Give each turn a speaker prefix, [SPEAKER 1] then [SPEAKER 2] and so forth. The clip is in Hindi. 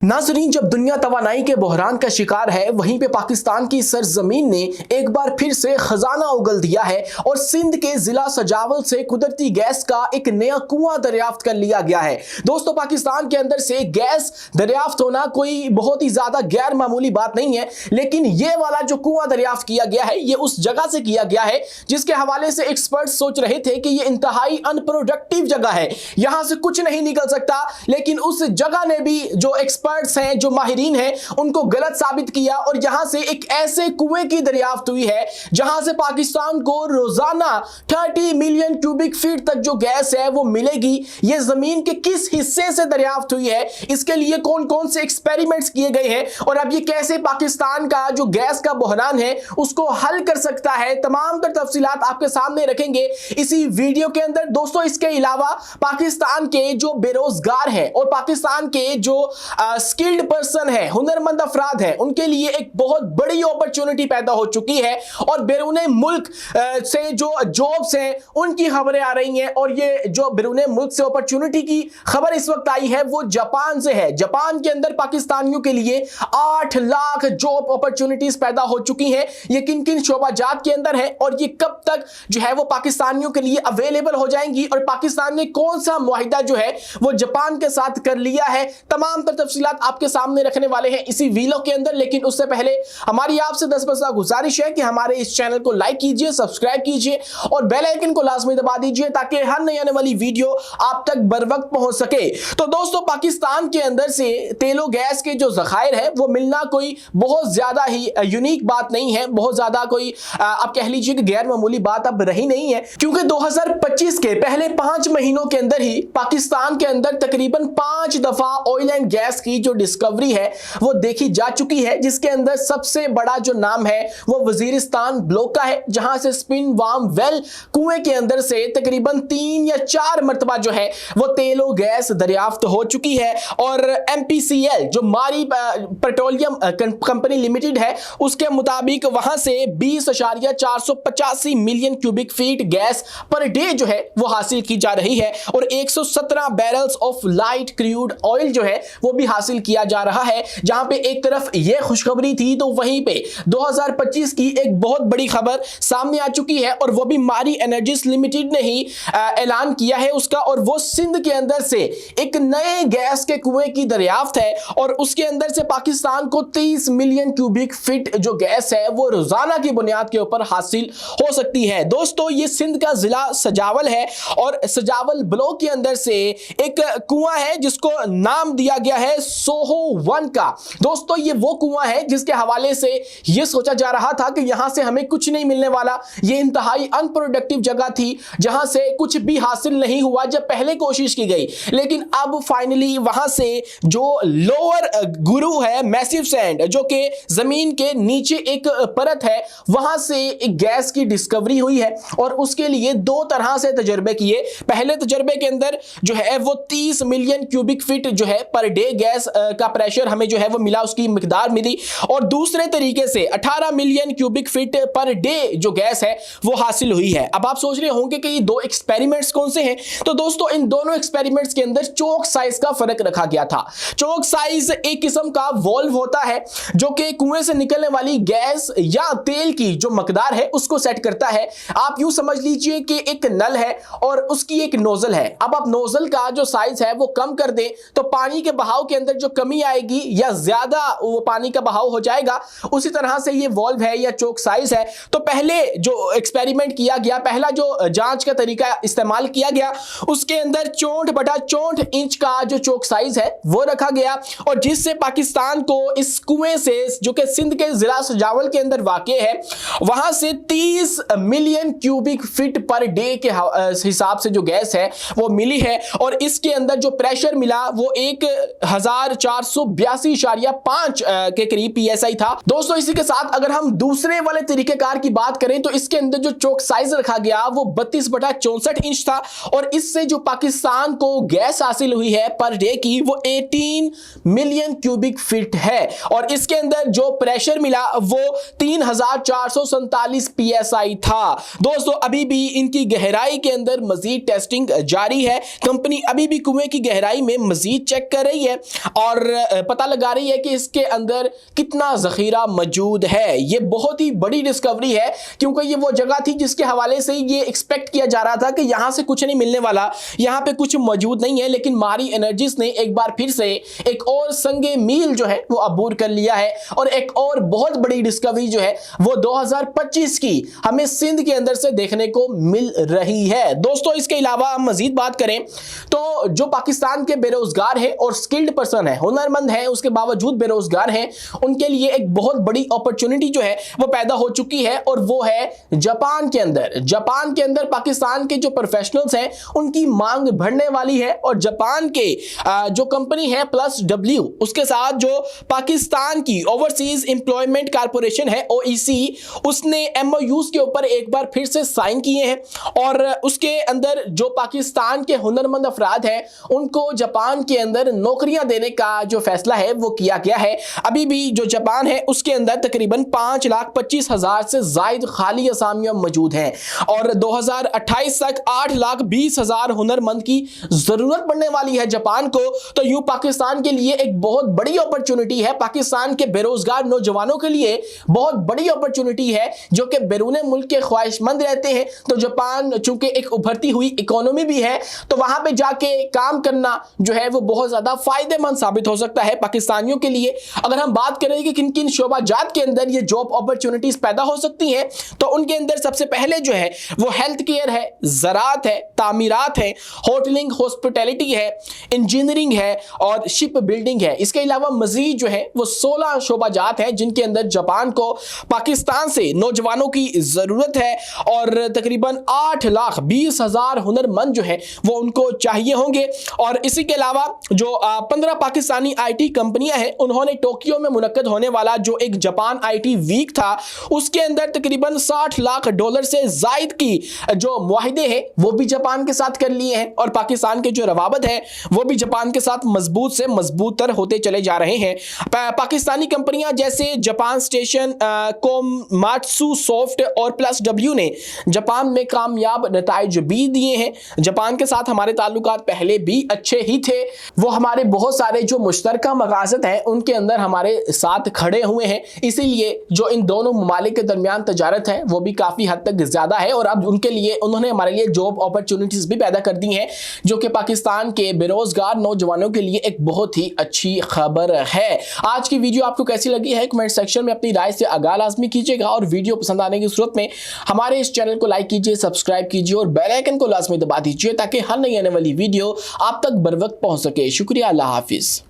[SPEAKER 1] नाजरीन, जब दुनिया तवानाई के बहरान का शिकार है, वहीं पे पाकिस्तान की सरजमीन ने एक बार फिर से खजाना उगल दिया है और सिंध के जिला सजावल से कुदरती गैस का एक नया कुआं दरियाफ्त कर लिया गया है। दोस्तों, पाकिस्तान के अंदर से गैस दरियाफ्त होना कोई बहुत ही ज्यादा गैर मामूली बात नहीं है, लेकिन ये वाला जो कुआं दरियाफ्त किया गया है, ये उस जगह से किया गया है जिसके हवाले से एक्सपर्ट सोच रहे थे कि ये इंतहाई अनप्रोडक्टिव जगह है, यहां से कुछ नहीं निकल सकता। लेकिन उस जगह ने भी जो हैं, जो माहिरीन हैं, उनको गलत साबित किया और यहां से एक ऐसे कुएं की दरियाफ्त हुई है जहां से पाकिस्तान को रोजाना 30 मिलियन क्यूबिक फीट तक जो गैस है वो मिलेगी। ये जमीन के किस हिस्से से दरियाफ्त हुई है, इसके लिए कौन कौन से एक्सपेरिमेंट्स किए गए हैं और अब ये कैसे पाकिस्तान का जो गैस का बहरान है उसको हल कर सकता है, तमाम तर तफसीलात आपके सामने रखेंगे इसी वीडियो के अंदर। दोस्तों, इसके अलावा पाकिस्तान के जो बेरोजगार हैं और पाकिस्तान के जो स्किल्ड पर्सन है, हुनरमंद अफराद है, उनके लिए एक बहुत बड़ी अपॉर्चुनिटी पैदा हो चुकी है और बैरूने मुल्क से जो जॉब्स हैं उनकी खबरें आ रही हैं। और ये जो बैरूने मुल्क से अपॉर्चुनिटी की खबर इस वक्त आई है वो जापान से है। जापान के अंदर पाकिस्तानियों के लिए 8 लाख जॉब अपॉर्चुनिटीज पैदा हो चुकी हैं। ये किन किन शोबाजात के अंदर है और ये कब तक जो है वो पाकिस्तानियों के लिए अवेलेबल हो जाएंगी और पाकिस्तान ने कौन सा मुआहिदा जो है वो जापान के साथ कर लिया है, तमाम तफसीलात आपके सामने रखने वाले हैं इसी वीडियो के अंदर। लेकिन उससे पहले हमारी आपसे 10% गुजारिश है कि हमारे इस चैनल को लाइक कीजिए, सब्सक्राइब कीजिए और बेल आइकन को लाजमी दबा दीजिए ताकि हर नई आने वाली वीडियो आप तक बर वक्त पहुंच सके। तो दोस्तों, पाकिस्तान के अंदर से तेलो गैस के जो जखायर है वो मिलना कोई बहुत ज्यादा ही यूनिक बात नहीं है, बहुत ज्यादा कोई आप कह लीजिए कि गैर मामूली बात अब रही नहीं है, क्योंकि 2025 के पहले 5 महीनों के अंदर ही पाकिस्तान के अंदर तकरीबन 5 दफा ऑयल एंड गैस की जो डिस्कवरी है वो देखी जा चुकी है, जिसके अंदर सबसे बड़ा जो नाम है वो वजीरिस्तान ब्लॉक का है, जहां से स्पिन वार्म वेल कुएं के अंदर से तकरीबन 3 या 4 मरतबा जो है वो तेलो गैस दरियाफ्त हो चुकी है। और MPCL जो मारी पेट्रोलियम कंपनी लिमिटेड है, उसके मुताबिक वहां से 20.485 million cubic feet gas per day जो है वो हासिल की जा रही है और 117 barrels of light crude oil जो है वो भी हासिल किया जा रहा है। जहां पे एक तरफ यह खुशखबरी थी तो वहीं पे 2025 की एक बहुत बड़ी खबर सामने आ चुकी है और वो भी मारी एनर्जीज लिमिटेड ने ही ऐलान किया है उसका, और वो सिंध के अंदर से एक नए गैस के कुएं की दरियाफ्त है और उसके अंदर से पाकिस्तान को 30 मिलियन क्यूबिक फीट जो गैस है वो रोजाना की बुनियाद के ऊपर हासिल हो सकती है। दोस्तों, ये सिंध का जिला सजावल है और सजावल ब्लॉक के अंदर से एक कुआं है जिसको नाम दिया गया है सोहो 1 का। दोस्तों, ये वो कुआं है जिसके हवाले से यह सोचा जा रहा था कि यहां से हमें कुछ नहीं मिलने वाला, ये इंतहाई अनप्रोडक्टिव जगह थी जहां से कुछ भी हासिल नहीं हुआ जब पहले कोशिश की गई। लेकिन अब फाइनली वहां से जो लोअर गुरु है, मैसिव सैंड, जो कि जमीन के नीचे एक परत है, वहां से एक गैस की डिस्कवरी हुई है और उसके लिए 2 तरह से तजर्बे किए। पहले तजर्बे के अंदर जो है वो 30 मिलियन क्यूबिक फीट जो है पर डे गैस का प्रेशर हमें जो है वो मिला, उसकी मिकदार मिली, और दूसरे तरीके से 18 million cubic feet per day जो गैस है वो हासिल हुई है। अब आप सोच रहे होंगे कि ये 2 एक्सपेरिमेंट्स कौन से हैं, तो दोस्तों इन दोनों एक्सपेरिमेंट्स के अंदर चोक साइज का फर्क रखा गया था। चोक साइज एक किस्म का वॉल्व होता है जो कि कुएं से निकलने वाली गैस या तेल की जो मकदार है उसको सेट करता है। आप यूं समझ लीजिए कि एक नल है और उसकी एक नोजल है। अब आप नोजल का जो साइज है वो कम कर दें तो पानी के बहाव के अंदर जो कमी आएगी या ज्यादा वो पानी का बहाव हो जाएगा, उसी तरह से ये वॉल्व है या चोक साइज है। तो पहले जो एक्सपेरिमेंट किया गया, पहला जो जांच का तरीका इस्तेमाल किया गया, उसके अंदर 64/64 इंच का जो चोक साइज है वो रखा गया और जिससे पाकिस्तान को इस कुएं से जो कि सिंध के जिला सजावल के अंदर वाक़ है वहां से 30 million cubic feet per day के हिसाब से जो गैस है वो मिली है और इसके अंदर जो प्रेशर मिला वो 1482.5 के करीब PSI था। दोस्तों, इसी के साथ अगर हम दूसरे वाले तरीकेकार की बात करें तो इसके अंदर जो चोक साइज रखा गया वो 32/64 इंच था और इससे जो पाकिस्तान को गैस हासिल हुई है पर डे की वो 18 मिलियन क्यूबिक फीट है और इसके अंदर जो प्रेशर मिला वो 3447 PSI था। दोस्तों, अभी भी इनकी गहराई के अंदर मजीद टेस्टिंग जारी है। कंपनी अभी भी कुएं की गहराई में मजीद चेक कर रही है। और पता लगा रही है कि इसके अंदर कितना जखीरा मौजूद है। ये बहुत ही बड़ी डिस्कवरी है क्योंकि ये वो जगह थी जिसके हवाले से ये एक्सपेक्ट किया जा रहा था कि यहां से कुछ नहीं मिलने वाला, यहां पे कुछ मौजूद नहीं है। लेकिन मारी एनर्जीज ने एक बार फिर से एक और संगे मील जो है वो अबूर कर लिया है और एक और बहुत बड़ी डिस्कवरी जो है वो 2025 की हमें सिंध के अंदर से देखने को मिल रही है। दोस्तों, इसके अलावा हम मजीद बात करें तो जो पाकिस्तान के बेरोजगार है और स्किल्ड पर्सन है, हुनरमंद है, उसके बावजूद बेरोजगार हैं, उनके लिए एक बहुत बड़ी अपॉर्चुनिटी जो है वो पैदा हो चुकी है और वो है जापान के अंदर। जापान के अंदर पाकिस्तान के जो प्रोफेशनल्स हैं उनकी मांग बढ़ने वाली है और जापान के जो कंपनी है PlusW, उसके साथ जो पाकिस्तान की ओवरसीज एम्प्लॉयमेंट कारपोरेशन है OEC, उसने MOUs के ऊपर एक बार फिर से साइन किए हैं और उसके अंदर जो पाकिस्तान के हुनरमंद अफराद हैं उनको जापान के अंदर नौकरियां देने का जो फैसला है वो किया गया है। अभी भी जो जापान है उसके अंदर तकरीबन 5,25,000 से जायद खाली असामियां मौजूद हैं और 2028 तक 8,20,000 हुनरमंद की जरूरत पड़ने वाली है जापान को। तो यूं पाकिस्तान के लिए एक बहुत बड़ी अपॉर्चुनिटी है, पाकिस्तान के बेरोजगार नौजवानों के लिए बहुत बड़ी अपॉर्चुनिटी है जो कि बैरून मुल्क के ख्वाहिशमंद रहते हैं। तो जापान चूंकि एक उभरती हुई इकोनॉमी भी है तो वहां पे जाके काम करना जो है वो बहुत ज्यादा फायदेमंद साबित हो सकता है पाकिस्तानियों के लिए। अगर हम बात करें कि किन किन शोबाजात के अंदर ये जॉब अपॉर्चुनिटीज पैदा हो सकती हैं तो उनके अंदर सबसे पहले जो है वो हेल्थ केयर है, ज़राअत है, तामीरात है, होटलिंग हॉस्पिटैलिटी है, इंजीनियरिंग है और शिप बिल्डिंग है। इसके अलावा मजीद जो है वो 16 शोबाजात हैं जिनके अंदर जापान को पाकिस्तान से नौजवानों की जरूरत है और तकरीबन 8,20,000 हुनरमंद जो है वो उनको चाहिए होंगे। और इसी के अलावा जो 15 पाकिस्तानी IT कंपनियां हैं उन्होंने टोक्यो में मुनक्कद होने वाला जो एक जापान IT वीक था उसके अंदर तकरीबन $60 लाख से जायद की जो मुआहिदे हैं वो भी जापान के साथ कर लिए हैं और पाकिस्तान के जो रवाबत है वो भी जापान के साथ मजबूत से मजबूत तर होते चले जा रहे हैं। पाकिस्तानी कंपनियां जैसे जापान स्टेशन, कोमात्सु सॉफ्ट और PlusW ने जापान में कामयाब नताइज भी दिए हैं। जापान के साथ हमारे ताल्लुकात पहले भी अच्छे ही थे, वो हमारे बहुत सारे जो मुश्तरका मकासद हैं उनके अंदर हमारे साथ खड़े हुए हैं, इसीलिए जो इन दोनों ममालिक के दरमियान तजारत है वो भी काफ़ी हद तक ज़्यादा है और अब उनके लिए उन्होंने हमारे लिए जॉब अपॉर्चुनिटीज़ भी पैदा कर दी हैं जो कि पाकिस्तान के बेरोजगार नौजवानों के लिए एक बहुत ही अच्छी खबर है। आज की वीडियो आपको कैसी लगी है कमेंट सेक्शन में अपनी राय से आगाह लाजमी कीजिएगा और वीडियो पसंद आने की सूरत में हमारे इस चैनल को लाइक कीजिए, सब्सक्राइब कीजिए और बेल आइकन को लाजमी दबा दीजिए ताकि हर नई आने वाली वीडियो आप तक बर वक्त पहुंच सके। शुक्रिया, अल्लाह हाफिज़।